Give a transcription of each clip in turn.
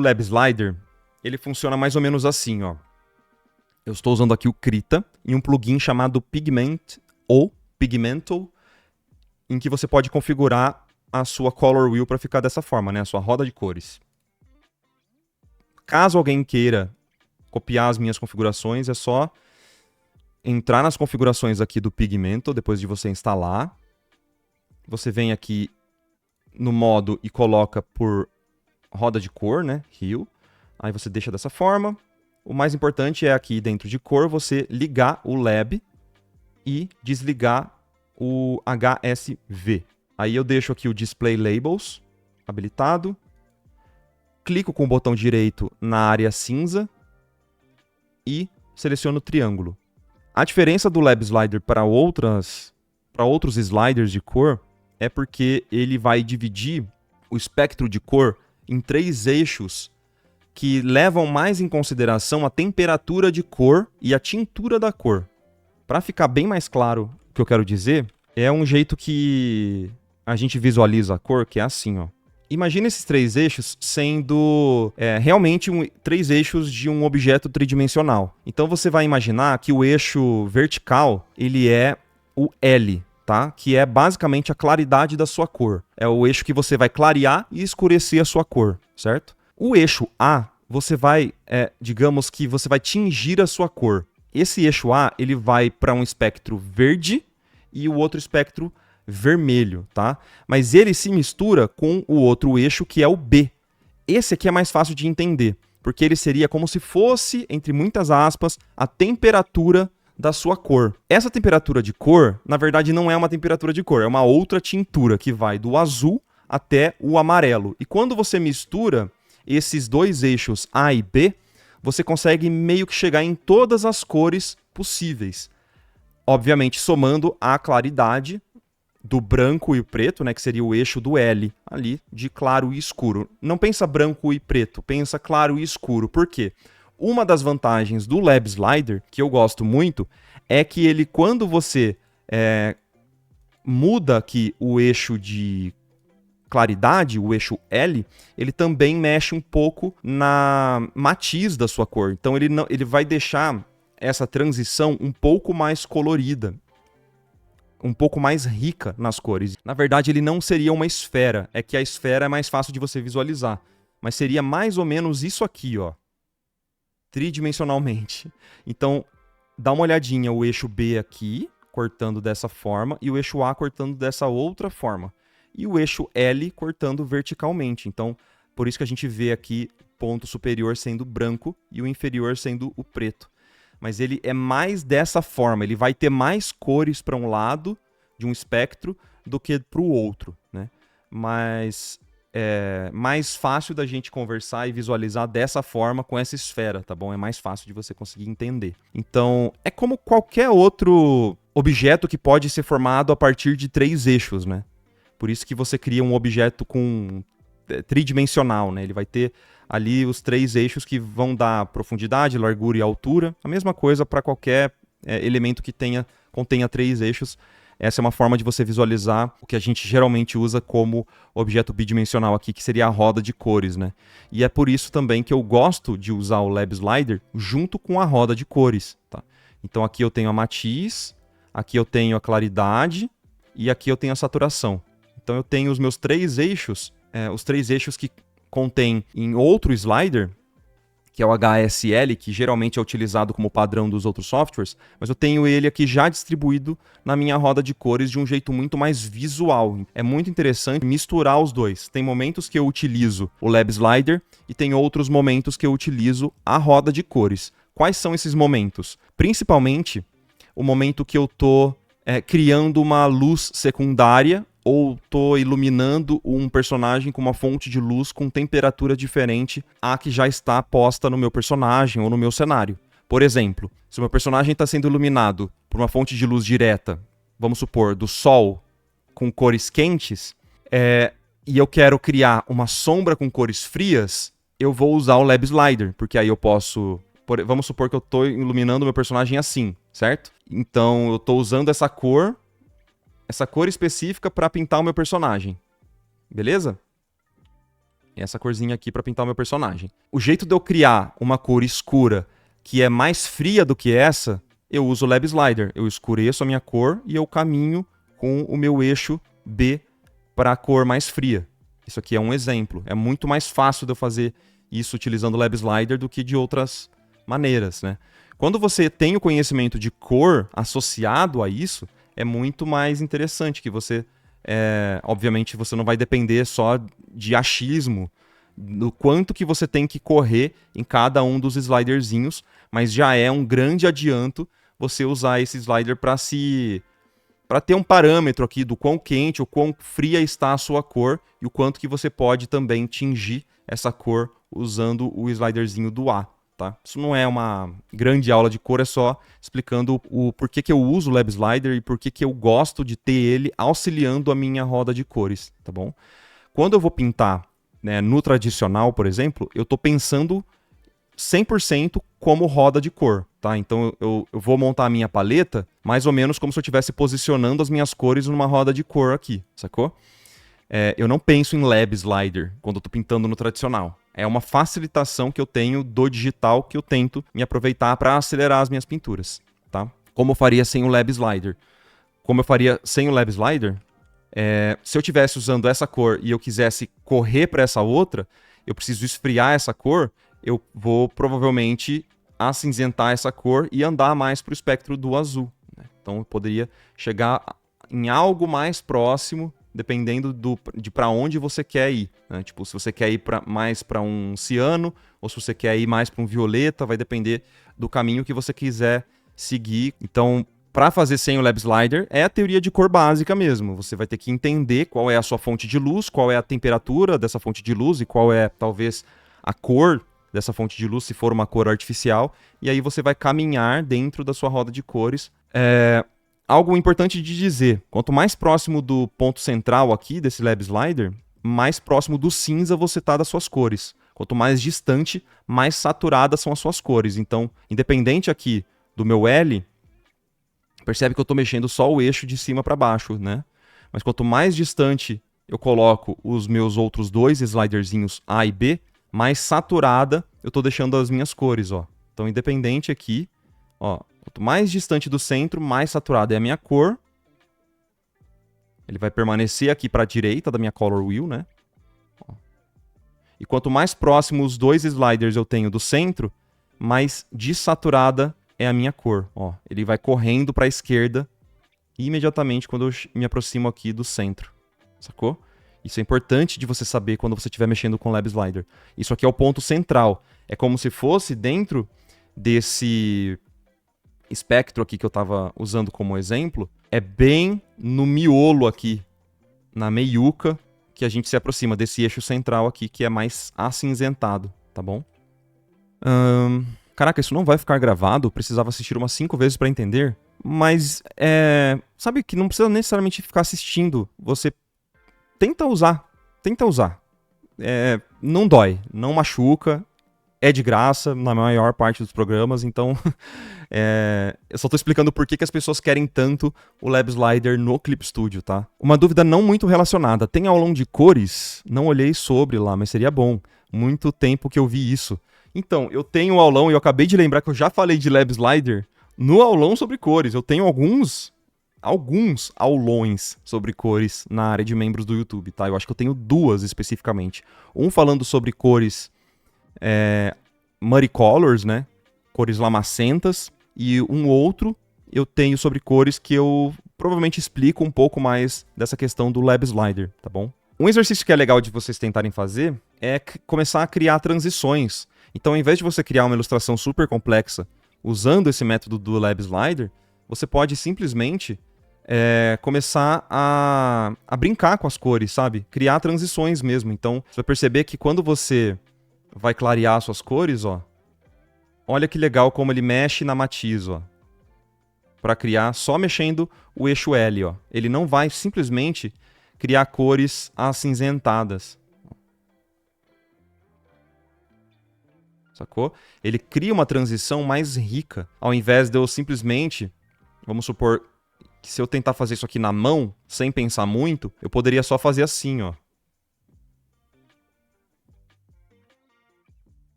Lab Slider, ele funciona mais ou menos assim, ó. Eu estou usando aqui o Krita e um plugin chamado Pigment ou Pigmental, em que você pode configurar a sua color wheel para ficar dessa forma, né? A sua roda de cores. Caso alguém queira copiar as minhas configurações, é só entrar nas configurações aqui do Pigmental, depois de você instalar. Você vem aqui no modo e coloca por roda de cor, né? Hue. Aí você deixa dessa forma. O mais importante é aqui dentro de cor você ligar o Lab e desligar o HSV. Aí eu deixo aqui o Display Labels habilitado. Clico com o botão direito na área cinza e seleciono o triângulo. A diferença do Lab Slider para outros sliders de cor é porque ele vai dividir o espectro de cor em 3 eixos que levam mais em consideração a temperatura de cor e a tintura da cor. Para ficar bem mais claro o que eu quero dizer, é um jeito que a gente visualiza a cor, que é assim, ó. Imagina esses 3 eixos sendo realmente 3 eixos de um objeto tridimensional. Então você vai imaginar que o eixo vertical ele é o L, tá? Que é basicamente a claridade da sua cor. É o eixo que você vai clarear e escurecer a sua cor, certo? O eixo A, você vai, digamos que você vai tingir a sua cor. Esse eixo A, ele vai para um espectro verde e o outro espectro vermelho, tá? Mas ele se mistura com o outro eixo que é o B. Esse aqui é mais fácil de entender, porque ele seria como se fosse, entre muitas aspas, a temperatura da sua cor. Essa temperatura de cor, na verdade, não é uma temperatura de cor, é uma outra tintura que vai do azul até o amarelo. E quando você mistura esses 2 eixos A e B, você consegue meio que chegar em todas as cores possíveis. Obviamente, somando a claridade do branco e o preto, né, que seria o eixo do L, ali, de claro e escuro. Não pensa branco e preto, pensa claro e escuro. Por quê? Uma das vantagens do Lab Slider, que eu gosto muito, é que ele, quando você muda aqui o eixo de claridade, o eixo L, ele também mexe um pouco na matiz da sua cor. Então ele vai deixar essa transição um pouco mais colorida, um pouco mais rica nas cores. Na verdade, ele não seria uma esfera, é que a esfera é mais fácil de você visualizar, mas seria mais ou menos isso aqui, ó, tridimensionalmente. Então, dá uma olhadinha, o eixo B aqui, cortando dessa forma, e o eixo A cortando dessa outra forma. E o eixo L cortando verticalmente. Então, por isso que a gente vê aqui o ponto superior sendo branco e o inferior sendo o preto. Mas ele é mais dessa forma, ele vai ter mais cores para um lado de um espectro do que para o outro, né? Mas é mais fácil da gente conversar e visualizar dessa forma com essa esfera, tá bom? É mais fácil de você conseguir entender. Então, é como qualquer outro objeto que pode ser formado a partir de 3 eixos, né? Por isso que você cria um objeto tridimensional, né? Ele vai ter ali os 3 eixos que vão dar profundidade, largura e altura. A mesma coisa para qualquer elemento que contenha 3 eixos. Essa é uma forma de você visualizar o que a gente geralmente usa como objeto bidimensional aqui, que seria a roda de cores, né? E é por isso também que eu gosto de usar o Lab Slider junto com a roda de cores, tá? Então aqui eu tenho a matiz, aqui eu tenho a claridade e aqui eu tenho a saturação. Então eu tenho os meus 3 eixos, os 3 eixos que contém em outro slider, que é o HSL, que geralmente é utilizado como padrão dos outros softwares, mas eu tenho ele aqui já distribuído na minha roda de cores de um jeito muito mais visual. É muito interessante misturar os dois. Tem momentos que eu utilizo o Lab Slider e tem outros momentos que eu utilizo a roda de cores. Quais são esses momentos? Principalmente o momento que eu estou criando uma luz secundária ou estou iluminando um personagem com uma fonte de luz com temperatura diferente à que já está posta no meu personagem ou no meu cenário. Por exemplo, se o meu personagem está sendo iluminado por uma fonte de luz direta, vamos supor, do sol, com cores quentes, e eu quero criar uma sombra com cores frias, eu vou usar o Lab Slider, porque aí eu posso... Vamos supor que eu estou iluminando o meu personagem assim, certo? Então eu estou usando essa cor específica para pintar o meu personagem. Beleza? essa corzinha aqui para pintar o meu personagem. O jeito de eu criar uma cor escura que é mais fria do que essa, eu uso o Lab Slider. Eu escureço a minha cor e eu caminho com o meu eixo B para a cor mais fria. Isso aqui é um exemplo. É muito mais fácil de eu fazer isso utilizando o Lab Slider do que de outras maneiras, né? Quando você tem o conhecimento de cor associado a isso, é muito mais interessante que você... obviamente, você não vai depender só de achismo, do quanto que você tem que correr em cada um dos sliderzinhos, mas já é um grande adianto você usar esse slider para ter um parâmetro aqui do quão quente ou quão fria está a sua cor e o quanto que você pode também tingir essa cor usando o sliderzinho do A. Tá? Isso não é uma grande aula de cor, é só explicando o porquê que eu uso o Lab Slider e porquê que eu gosto de ter ele auxiliando a minha roda de cores, tá bom? Quando eu vou pintar, né, no tradicional, por exemplo, eu estou pensando 100% como roda de cor, tá? Então eu vou montar a minha paleta mais ou menos como se eu estivesse posicionando as minhas cores numa roda de cor aqui, sacou? Eu não penso em Lab Slider quando eu estou pintando no tradicional. É uma facilitação que eu tenho do digital que eu tento me aproveitar para acelerar as minhas pinturas, tá? Como eu faria sem o Lab Slider? Como eu faria sem o Lab Slider? Se eu estivesse usando essa cor e eu quisesse correr para essa outra, eu preciso esfriar essa cor, eu vou provavelmente acinzentar essa cor e andar mais para o espectro do azul, né? Então eu poderia chegar em algo mais próximo, dependendo de para onde você quer ir, né? Tipo, se você quer ir mais para um ciano, ou se você quer ir mais para um violeta, vai depender do caminho que você quiser seguir. Então, para fazer sem o Lab Slider, é a teoria de cor básica mesmo. Você vai ter que entender qual é a sua fonte de luz, qual é a temperatura dessa fonte de luz e qual é, talvez, a cor dessa fonte de luz, se for uma cor artificial. E aí você vai caminhar dentro da sua roda de cores. Algo importante de dizer, quanto mais próximo do ponto central aqui, desse Lab Slider, mais próximo do cinza você está das suas cores. Quanto mais distante, mais saturadas são as suas cores. Então, independente aqui do meu L, percebe que eu estou mexendo só o eixo de cima para baixo, né? Mas quanto mais distante eu coloco os meus outros dois sliderzinhos A e B, mais saturada eu estou deixando as minhas cores, ó. Então, independente aqui, ó, quanto mais distante do centro, mais saturada é a minha cor. Ele vai permanecer aqui para a direita da minha color wheel, né? Ó. E quanto mais próximo os dois sliders eu tenho do centro, mais desaturada é a minha cor. Ó. Ele vai correndo para a esquerda imediatamente quando eu me aproximo aqui do centro. Sacou? Isso é importante de você saber quando você estiver mexendo com o Lab Slider. Isso aqui é o ponto central. É como se fosse dentro desse espectro aqui que eu estava usando como exemplo, é bem no miolo aqui, na meiuca, que a gente se aproxima desse eixo central aqui, que é mais acinzentado, tá bom? Caraca, isso não vai ficar gravado, precisava assistir umas 5 vezes para entender, mas sabe que não precisa necessariamente ficar assistindo, você tenta usar. Não dói, não machuca, é de graça na maior parte dos programas, então eu só tô explicando por que as pessoas querem tanto o Lab Slider no Clip Studio, tá? Uma dúvida não muito relacionada, tem aulão de cores? Não olhei sobre lá, mas seria bom. Muito tempo que eu vi isso. Então, eu tenho um aulão e eu acabei de lembrar que eu já falei de Lab Slider no aulão sobre cores. Eu tenho alguns aulões sobre cores na área de membros do YouTube, tá? Eu acho que eu tenho 2 especificamente. Um falando sobre cores muddy colors, né? Cores lamacentas. E um outro eu tenho sobre cores que eu provavelmente explico um pouco mais dessa questão do Lab Slider, tá bom? Um exercício que é legal de vocês tentarem fazer é começar a criar transições. Então, ao invés de você criar uma ilustração super complexa usando esse método do Lab Slider, você pode simplesmente começar a brincar com as cores, sabe? Criar transições mesmo. Então, você vai perceber que quando você vai clarear suas cores, ó, olha que legal como ele mexe na matiz, ó, para criar só mexendo o eixo L, ó. Ele não vai simplesmente criar cores acinzentadas. Sacou? Ele cria uma transição mais rica, ao invés de eu simplesmente, vamos supor que se eu tentar fazer isso aqui na mão, sem pensar muito, eu poderia só fazer assim, ó.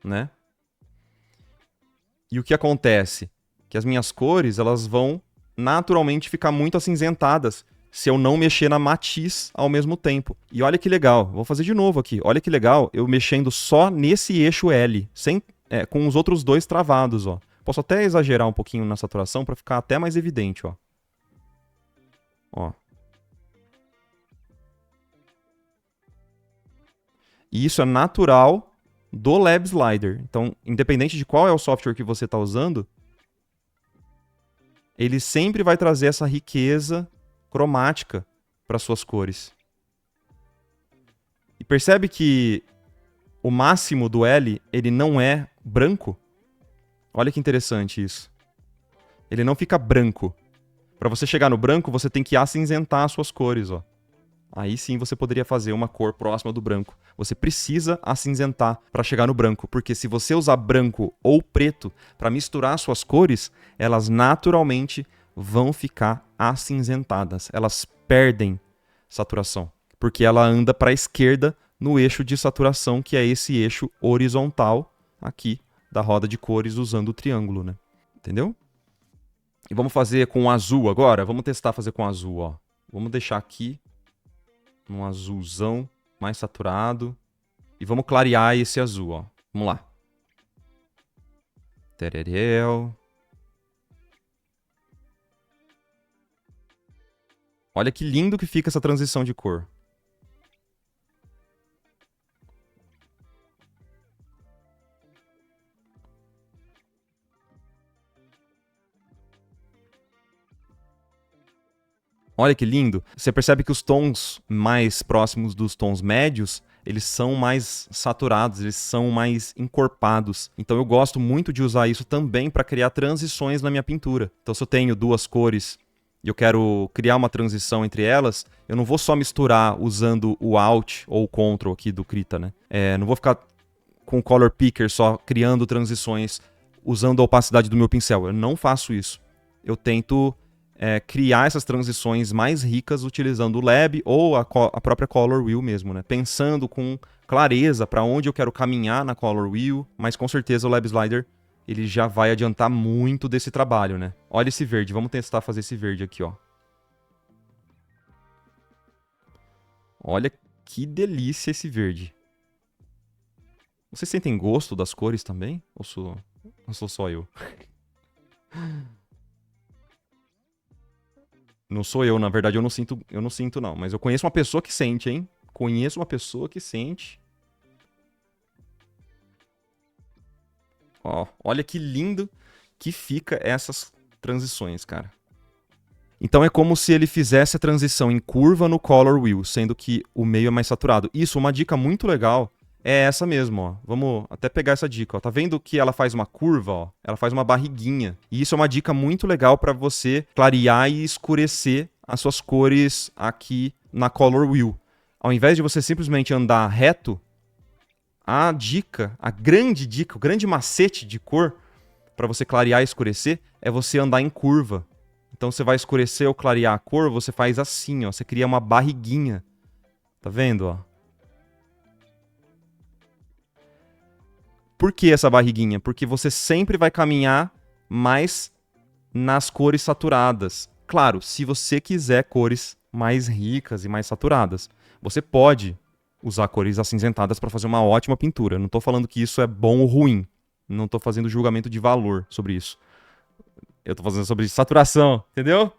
né? E o que acontece? Que as minhas cores, elas vão naturalmente ficar muito acinzentadas se eu não mexer na matiz ao mesmo tempo. E olha que legal, vou fazer de novo aqui. Olha que legal, eu mexendo só nesse eixo L, com os outros dois travados, ó. Posso até exagerar um pouquinho na saturação para ficar até mais evidente, ó. Ó. E isso é natural do Lab Slider. Então, independente de qual é o software que você está usando, ele sempre vai trazer essa riqueza cromática para suas cores. E percebe que o máximo do L, ele não é branco? Olha que interessante isso. Ele não fica branco. Para você chegar no branco, você tem que acinzentar as suas cores, ó. Aí sim você poderia fazer uma cor próxima do branco. Você precisa acinzentar para chegar no branco, porque se você usar branco ou preto para misturar suas cores, elas naturalmente vão ficar acinzentadas. Elas perdem saturação, porque ela anda para a esquerda no eixo de saturação, que é esse eixo horizontal aqui da roda de cores usando o triângulo, né? Entendeu? E vamos fazer com azul agora? Vamos testar fazer com azul, ó. Vamos deixar aqui um azulzão mais saturado. E vamos clarear esse azul, ó. Vamos lá. Tererel. Olha que lindo que fica essa transição de cor. Olha que lindo. Você percebe que os tons mais próximos dos tons médios, eles são mais saturados, eles são mais encorpados. Então eu gosto muito de usar isso também para criar transições na minha pintura. Então se eu tenho duas cores e eu quero criar uma transição entre elas, eu não vou só misturar usando o Alt ou o Ctrl aqui do Krita, né? Não vou ficar com o Color Picker só criando transições usando a opacidade do meu pincel. Eu não faço isso. Eu tento criar essas transições mais ricas utilizando o Lab ou a própria Color Wheel mesmo, né? Pensando com clareza para onde eu quero caminhar na Color Wheel, mas com certeza o Lab Slider ele já vai adiantar muito desse trabalho, né? Olha esse verde, vamos testar fazer esse verde aqui, ó. Olha que delícia esse verde. Vocês sentem gosto das cores também? Ou sou só eu? Não sou eu, na verdade eu não sinto não, mas eu conheço uma pessoa que sente, hein? Conheço uma pessoa que sente. Ó, olha que lindo que fica essas transições, cara. Então é como se ele fizesse a transição em curva no Color Wheel, sendo que o meio é mais saturado. Isso, uma dica muito legal é essa mesmo, ó. Vamos até pegar essa dica, ó. Tá vendo que ela faz uma curva, ó? Ela faz uma barriguinha. E isso é uma dica muito legal para você clarear e escurecer as suas cores aqui na Color Wheel. Ao invés de você simplesmente andar reto, a grande dica, o grande macete de cor para você clarear e escurecer é você andar em curva. Então você vai escurecer ou clarear a cor, você faz assim, ó. Você cria uma barriguinha. Tá vendo, ó? Por que essa barriguinha? Porque você sempre vai caminhar mais nas cores saturadas. Claro, se você quiser cores mais ricas e mais saturadas, você pode usar cores acinzentadas para fazer uma ótima pintura. Não estou falando que isso é bom ou ruim. Não estou fazendo julgamento de valor sobre isso. Eu estou fazendo sobre saturação, entendeu?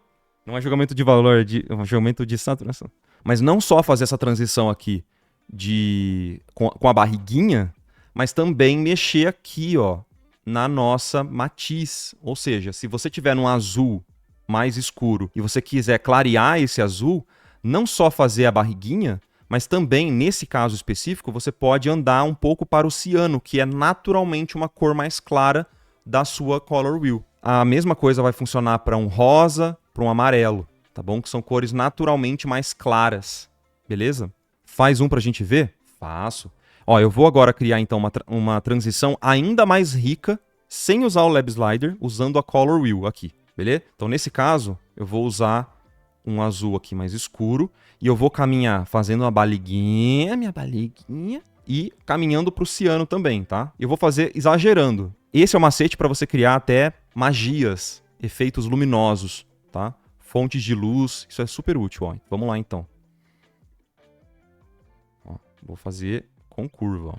Não é julgamento de valor, é um julgamento de saturação. Mas não só fazer essa transição aqui com a barriguinha, mas também mexer aqui, ó, na nossa matiz. Ou seja, se você tiver num azul mais escuro e você quiser clarear esse azul, não só fazer a barriguinha, mas também, nesse caso específico, você pode andar um pouco para o ciano, que é naturalmente uma cor mais clara da sua Color Wheel. A mesma coisa vai funcionar para um rosa, para um amarelo, tá bom? Que são cores naturalmente mais claras, beleza? Faz um pra gente ver? Faço. Ó, eu vou agora criar então uma transição ainda mais rica, sem usar o Lab Slider, usando a Color Wheel aqui, beleza? Então nesse caso, eu vou usar um azul aqui mais escuro, e eu vou caminhar fazendo uma baliguinha, minha baliguinha, e caminhando pro ciano também, tá? Eu vou fazer exagerando. Esse é o macete para você criar até magias, efeitos luminosos, tá? Fontes de luz, isso é super útil, ó. Vamos lá, então. Ó, vou fazer com curva, ó.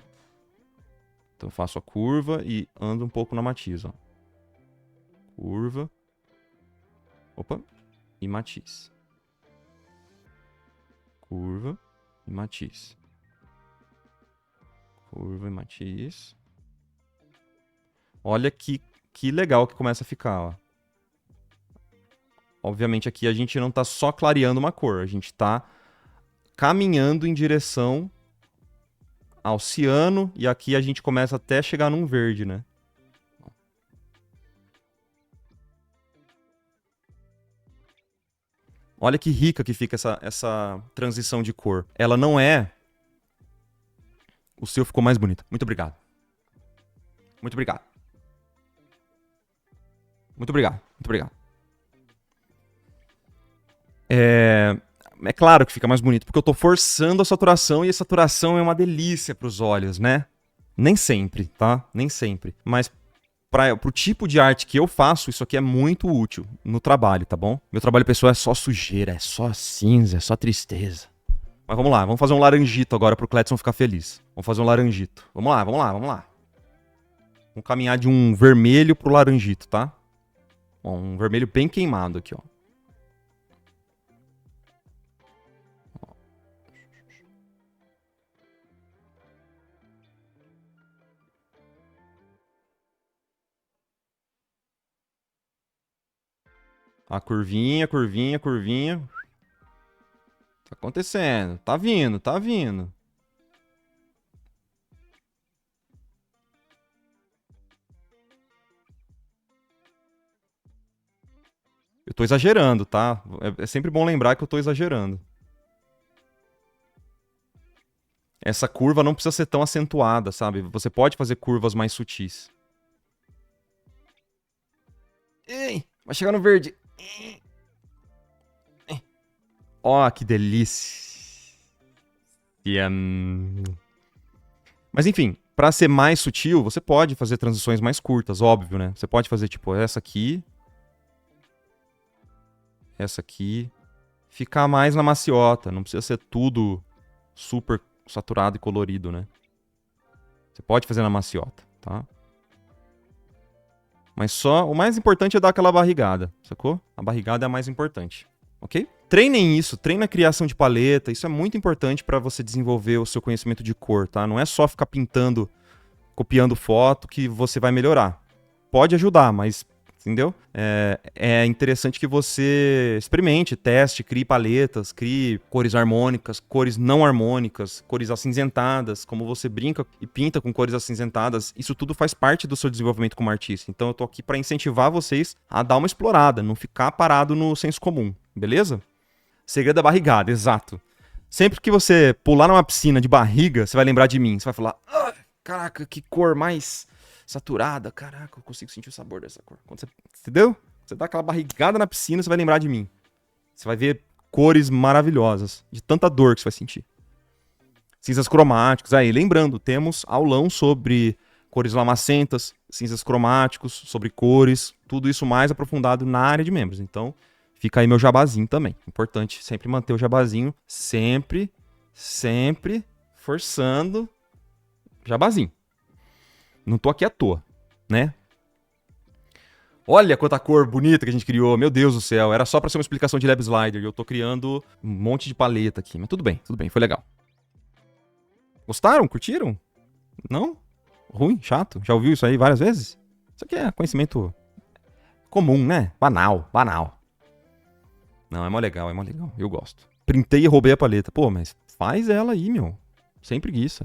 Então eu faço a curva e ando um pouco na matiz, ó. Curva. Opa. E matiz. Curva e matiz. Curva e matiz. Olha que legal que começa a ficar, ó. Obviamente aqui a gente não tá só clareando uma cor, a gente tá caminhando em direção ao ciano e aqui a gente começa até chegar num verde, né? Olha que rica que fica essa transição de cor. Ela não é... O seu ficou mais bonito. Muito obrigado. Muito obrigado. Muito obrigado. Muito obrigado. É claro que fica mais bonito, porque eu tô forçando a saturação e a saturação é uma delícia pros olhos, né? Nem sempre, tá? Nem sempre. Mas pro tipo de arte que eu faço, isso aqui é muito útil no trabalho, tá bom? Meu trabalho pessoal é só sujeira, é só cinza, é só tristeza. Mas vamos lá, vamos fazer um laranjito agora pro Cledson ficar feliz. Vamos fazer um laranjito. Vamos lá, vamos lá, vamos lá. Vamos caminhar de um vermelho pro laranjito, tá? Ó, um vermelho bem queimado aqui, ó. A curvinha, curvinha, curvinha. Tá acontecendo. Tá vindo, tá vindo. Eu tô exagerando, tá? É sempre bom lembrar que eu tô exagerando. Essa curva não precisa ser tão acentuada, sabe? Você pode fazer curvas mais sutis. Ei, vai chegar no verde. Ó, que delícia. Mas enfim, pra ser mais sutil, você pode fazer transições mais curtas, óbvio, né? Você pode fazer tipo essa aqui. Essa aqui. Ficar mais na maciota. Não precisa ser tudo super saturado e colorido, né? Você pode fazer na maciota, tá? Mas só... O mais importante é dar aquela barrigada, sacou? A barrigada é a mais importante, ok? Treinem isso, treinem a criação de paleta. Isso é muito importante para você desenvolver o seu conhecimento de cor, tá? Não é só ficar pintando, copiando foto que você vai melhorar. Pode ajudar, mas... Entendeu? É interessante que você experimente, teste, crie paletas, crie cores harmônicas, cores não harmônicas, cores acinzentadas, como você brinca e pinta com cores acinzentadas. Isso tudo faz parte do seu desenvolvimento como artista. Então eu tô aqui para incentivar vocês a dar uma explorada, não ficar parado no senso comum, beleza? Segredo da barrigada, exato. Sempre que você pular numa piscina de barriga, você vai lembrar de mim. Você vai falar, ah, caraca, que cor mais... saturada, caraca, eu consigo sentir o sabor dessa cor. Quando você, entendeu? Você dá aquela barrigada na piscina, você vai lembrar de mim. Você vai ver cores maravilhosas, de tanta dor que você vai sentir. Cinzas cromáticos, aí, lembrando, temos aulão sobre cores lamacentas, cinzas cromáticos, sobre cores, tudo isso mais aprofundado na área de membros. Então, fica aí meu jabazinho também. Importante sempre manter o jabazinho, sempre forçando jabazinho. Não tô aqui à toa, né? Olha quanta cor bonita que a gente criou. Meu Deus do céu. Era só pra ser uma explicação de Lab Slider. E eu tô criando um monte de paleta aqui. Mas tudo bem. Foi legal. Gostaram? Curtiram? Não? Ruim? Chato? Já ouviu isso aí várias vezes? Isso aqui é conhecimento comum, né? Banal. Não, é mó legal. Eu gosto. Printei e roubei a paleta. Pô, mas faz ela aí, meu. Sem preguiça.